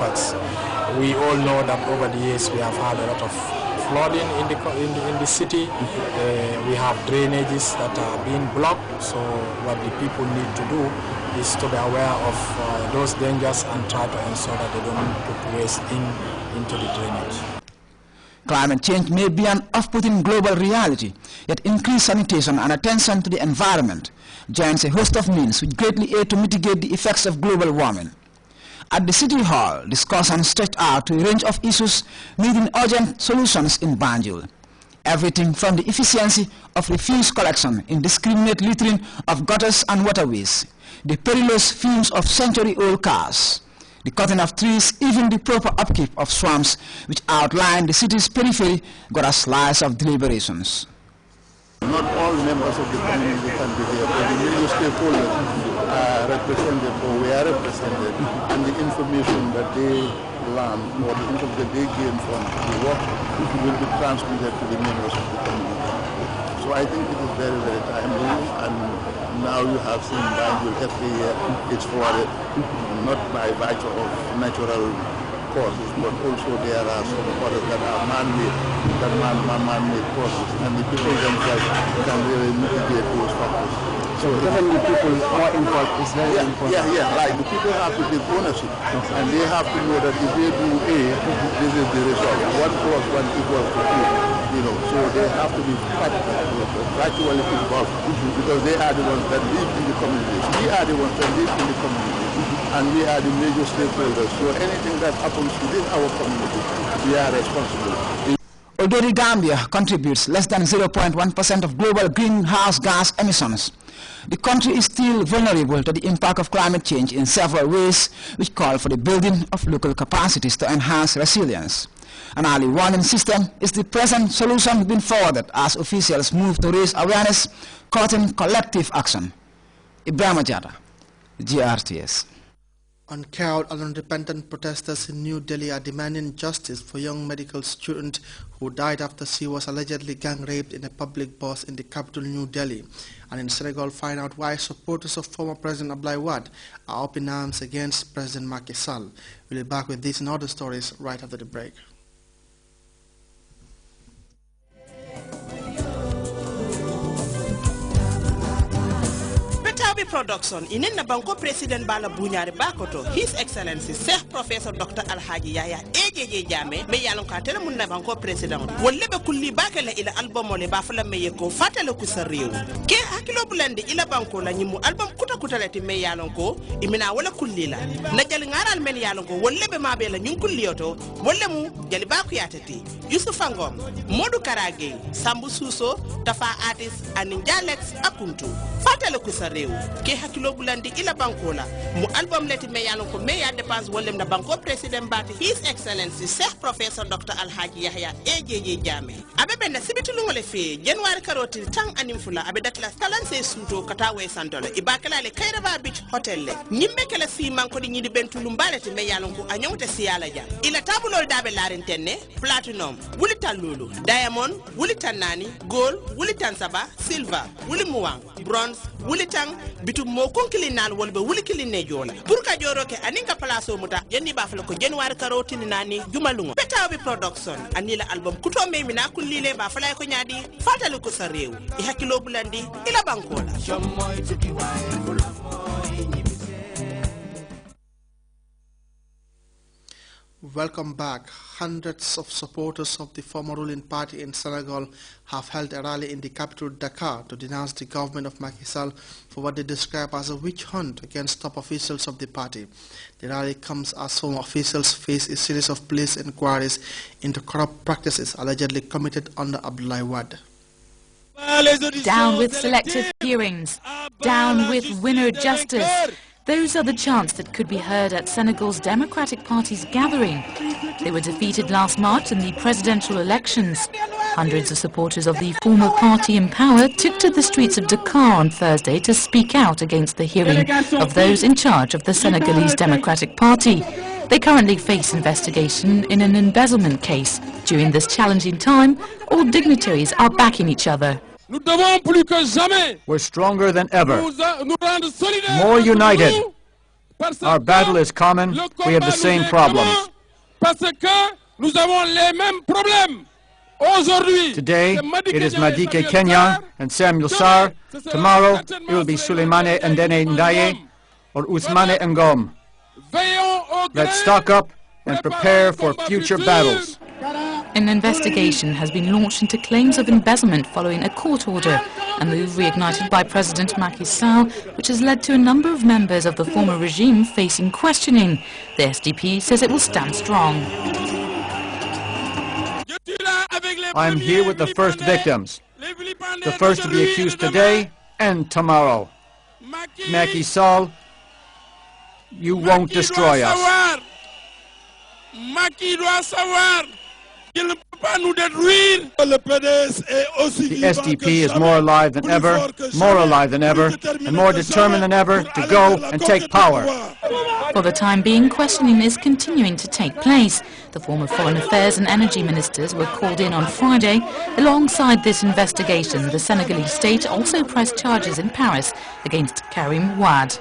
impacts. We all know that over the years we have had a lot of flooding in the city. We have drainages that are being blocked, so what the people need to do is to be aware of those dangers and try to ensure that they don't put waste into the drainage. Climate change may be an off-putting global reality, yet increased sanitation and attention to the environment joins a host of means which greatly aid to mitigate the effects of global warming. At the City Hall, discussions stretched out to a range of issues needing urgent solutions in Banjul. Everything from the efficiency of refuse collection, indiscriminate littering of gutters and waterways, the perilous fumes of century-old cars, the cutting of trees, even the proper upkeep of swamps which outline the city's periphery got a slice of deliberations. Not all members of the community can be there, but the various stakeholders are represented or we are represented, and the information that they learn or the information that they gain from the work will be transmitted to the members of the community. So I think it is very, very timely, and now you have seen Banjul every year it's flooded, not by virtue of natural causes, but also there are some others that are man-made, man-made causes, and the people themselves can really mitigate those factors. So even the people more involved is very important. Yeah, like the people have to take ownership, and they have to know that if they do A, this is the result. 1 + 1 = 2, you know, so they have to be practically involved, because they are the ones that live in the communities. We are the ones that live in the communities, and we are the major stakeholders. So anything that happens within our community, we are responsible. Although the Gambia contributes less than 0.1% of global greenhouse gas emissions, the country is still vulnerable to the impact of climate change in several ways, which call for the building of local capacities to enhance resilience. An early warning system is the present solution being forwarded as officials move to raise awareness, courting collective action. Ibrahim Ajata, GRTS. Uncowed and independent protesters in New Delhi are demanding justice for young medical student who died after she was allegedly gang raped in a public bus in the capital New Delhi. And in Senegal, find out why supporters of former President Abdoulaye Wade are up in arms against President Macky Sall. We'll be back with these and other stories right after the break. Production inenna banko president bala bunyari bakoto his excellency Sheikh Professor Dr. Alhaji Yaya ejeje jame me yalon ka tele munna banko president wolle be kulli bakale ila album ole ba fala me yeko fatale ku sa rew ke hakilo bulande ila banko la nyimu album kuta kutalati me yalon ko imina wala kulli la na jali ngaral men yalon ko wolle be mabe la nyun kulli yoto wolle mu jali ba ku yatati Yusuf Ngom Modou Karage Sambu Suso Tafa Artist and Jalex Akuntu fatale ku sa rew ke hakilo bulandi ila bankola mu album leti me yalon ko me ya dépense wolem na banko president bati his excellency Sheikh Professor Dr. Alhaji Yahya ejeje jame abe ben sibitu ngole fe January karoti tang animfula abe datla talance suto katawe sandola ibakala le kairaba beach hotel le nyimme kala si manko di nyidi bentulu mbaleti me yalon ko anyonte si yala ja ila tabulol dabe larentenne platinum wuli talulu diamond wuli tanani gold wuli tansaba silver wuli muwang bronze wuli tang bitu mo konkili nal wolbe wuli kili ne jola burka joro ke aninka palaso muta yenni bafala ko January karoti ni nani jumalungo Betawi production anila album kuto me mina kullile bafala ko nyaadi fatalu ko sa rew e hakilo bulandi ila bankola. Welcome back. Hundreds of supporters of the former ruling party in Senegal have held a rally in the capital Dakar to denounce the government of Macky Sall for what they describe as a witch hunt against top officials of the party. The rally comes as some officials face a series of police inquiries into corrupt practices allegedly committed under Abdoulaye Wade. Down with selective hearings. Down with winner justice. Those are the chants that could be heard at Senegal's Democratic Party's gathering. They were defeated last March in the presidential elections. Hundreds of supporters of the former party in power took to the streets of Dakar on Thursday to speak out against the hearing of those in charge of the Senegalese Democratic Party. They currently face investigation in an embezzlement case. During this challenging time, all dignitaries are backing each other. We're stronger than ever, more united, Our battle is common. We have the same problems. Today, it is Madike Kenya and Samuel Sarr. Tomorrow, it will be Suleimane Ndene Ndaye or Ousmane Ngom. Let's stock up and prepare for future battles. An investigation has been launched into claims of embezzlement following a court order, a move reignited by President Macky Sall, which has led to a number of members of the former regime facing questioning. The SDP says it will stand strong. I am here with the first victims, the first to be accused today and tomorrow. Macky Sall, you won't destroy us. The SDP is more alive than ever, and more determined than ever to go and take power. For the time being, questioning is continuing to take place. The former Foreign Affairs and Energy Ministers were called in on Friday. Alongside this investigation, the Senegalese state also pressed charges in Paris against Karim Wade.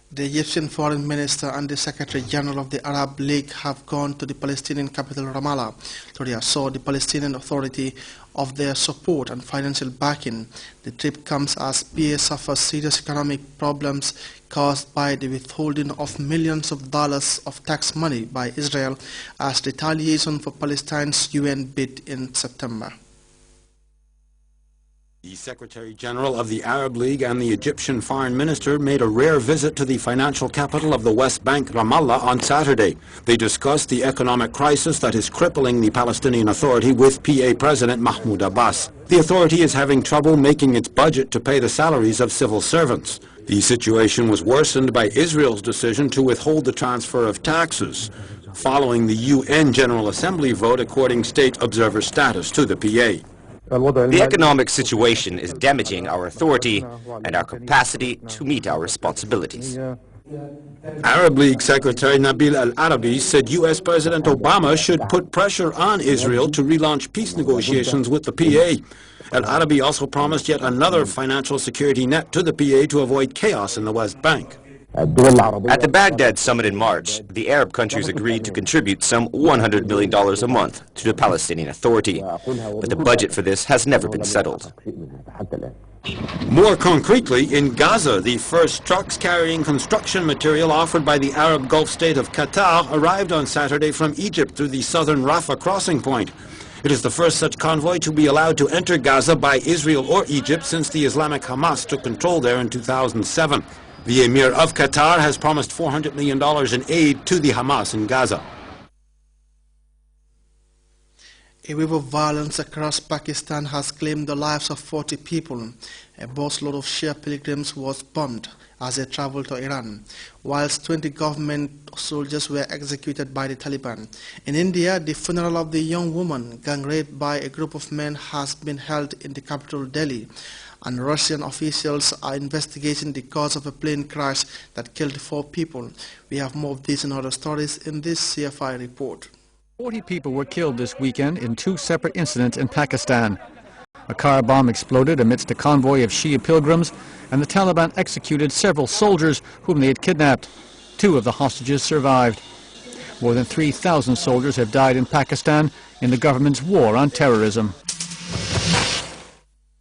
The Egyptian Foreign Minister and the Secretary General of the Arab League have gone to the Palestinian capital Ramallah to reassure the Palestinian Authority of their support and financial backing. The trip comes as PA suffers serious economic problems caused by the withholding of millions of dollars of tax money by Israel as retaliation for Palestine's UN bid in September. The Secretary General of the Arab League and the Egyptian Foreign Minister made a rare visit to the financial capital of the West Bank, Ramallah, on Saturday. They discussed the economic crisis that is crippling the Palestinian Authority with PA President Mahmoud Abbas. The authority is having trouble making its budget to pay the salaries of civil servants. The situation was worsened by Israel's decision to withhold the transfer of taxes, following the UN General Assembly vote according state observer status to the PA. The economic situation is damaging our authority and our capacity to meet our responsibilities. Arab League Secretary Nabil Al-Arabi said U.S. President Obama should put pressure on Israel to relaunch peace negotiations with the PA. Al-Arabi also promised yet another financial security net to the PA to avoid chaos in the West Bank. At the Baghdad summit in March, the Arab countries agreed to contribute some $100 million a month to the Palestinian Authority, but the budget for this has never been settled. More concretely, in Gaza, the first trucks carrying construction material offered by the Arab Gulf state of Qatar arrived on Saturday from Egypt through the southern Rafah crossing point. It is the first such convoy to be allowed to enter Gaza by Israel or Egypt since the Islamic Hamas took control there in 2007. The Emir of Qatar has promised $400 million in aid to the Hamas in Gaza. A wave of violence across Pakistan has claimed the lives of 40 people. A busload of Shia pilgrims was bombed as they traveled to Iran, whilst 20 government soldiers were executed by the Taliban. In India, the funeral of the young woman gang raped by a group of men has been held in the capital Delhi, and Russian officials are investigating the cause of a plane crash that killed 4 people. We have more of these and other stories in this CFI report. 40 people were killed this weekend in 2 separate incidents in Pakistan. A car bomb exploded amidst a convoy of Shia pilgrims, and the Taliban executed several soldiers whom they had kidnapped. 2 of the hostages survived. More than 3,000 soldiers have died in Pakistan in the government's war on terrorism.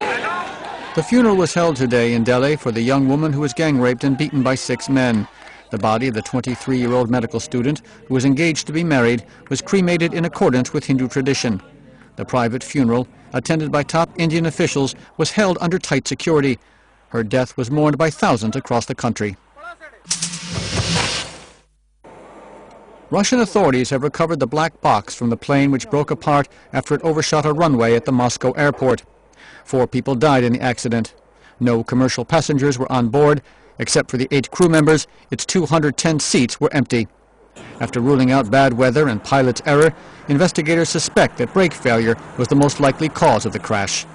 The funeral was held today in Delhi for the young woman who was gang raped and beaten by 6 men. The body of the 23-year-old medical student, who was engaged to be married, was cremated in accordance with Hindu tradition. The private funeral, attended by top Indian officials, was held under tight security. Her death was mourned by thousands across the country. Russian authorities have recovered the black box from the plane which broke apart after it overshot a runway at the Moscow airport. 4 people died in the accident. No commercial passengers were on board. Except for the 8 crew members, its 210 seats were empty. After ruling out bad weather and pilot's error, investigators suspect that brake failure was the most likely cause of the crash.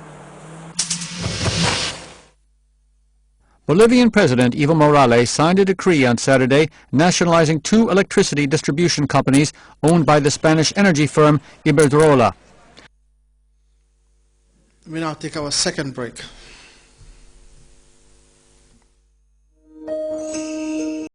Bolivian President Evo Morales signed a decree on Saturday nationalizing 2 electricity distribution companies owned by the Spanish energy firm Iberdrola. We now take our second break.